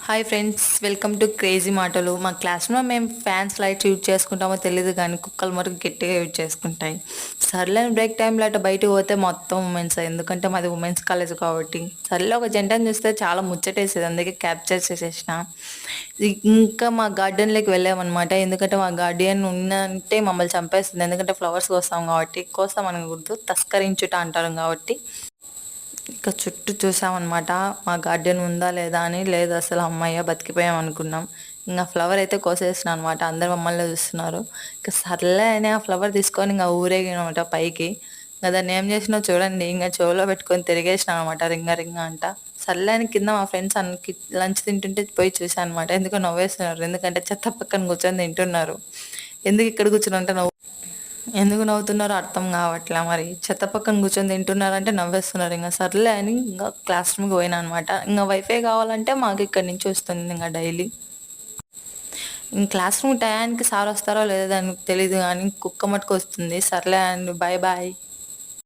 Hi friends, welcome to crazy మాటలు. మా క్లాస్లో మేము ఫ్యాన్స్ లైట్స్ యూజ్ చేసుకుంటామో తెలియదు కానీ కుక్కలు మటుకు గట్టిగా యూజ్ చేసుకుంటాయి. సర్లే బ్రేక్ టైంలో అట్లా బయటకు పోతే మొత్తం ఉమెన్స్, ఎందుకంటే మాది ఉమెన్స్ కాలేజ్ కాబట్టి. సర్లే ఒక జంటను చూస్తే చాలా ముచ్చటేసేది, అందుకే క్యాప్చర్ చేసేసిన. ఇంకా మా గార్డెన్లోకి వెళ్ళామన్నమాట. ఎందుకంటే మా గార్డెన్ ఉందంటే మమ్మల్ని చంపేస్తుంది, ఎందుకంటే ఫ్లవర్స్ కోస్తాం కాబట్టి. కోస్తాం అనకూడదు, తస్కరించుట అంటారు కాబట్టి. ఇంకా చుట్టూ చూసామన్నమాట, మా గార్డెన్ ఉందా లేదా అని. లేదు అసలు, అమ్మయ్య బతికిపోయాం అనుకున్నాం. ఇంకా ఫ్లవర్ అయితే కోసేసిన అనమాట, అందరు మమ్మల్ని చూస్తున్నారు. ఇంకా సర్లే అని ఆ ఫ్లవర్ తీసుకొని ఇంకా ఊరేగినమాట పైకి. ఇంకా దాన్ని ఏం చేసినా చూడండి, ఇంకా చెవులో పెట్టుకొని తిరిగేసిన అనమాట, రింగ రింగ అంట. సర్లే అని కింద మా ఫ్రెండ్స్ అనికి లంచ్ తింటుంటే పోయి చూసాను అనమాట. ఎందుకో నవ్వేస్తున్నారు, ఎందుకంటే చెత్త పక్కన కూర్చొని తింటున్నారు. ఎందుకు ఇక్కడ కూర్చొని అంటే ఎందుకు నవ్వుతున్నారో అర్థం కావట్లే. మరి చెత్త పక్కన కూర్చొని తింటున్నారంటే నవ్వేస్తున్నారు. ఇంకా సర్లే అని ఇంకా క్లాస్ రూమ్కి పోయినా అనమాట. ఇంకా వైఫై కావాలంటే మాకు ఇక్కడి నుంచి వస్తుంది ఇంకా డైలీ. ఇంక క్లాస్ రూమ్ టయానికి సార్ వస్తారో లేదో దానికి తెలీదు కానీ కుక్క మట్టుకు వస్తుంది. సర్లే అండి, బాయ్ బాయ్.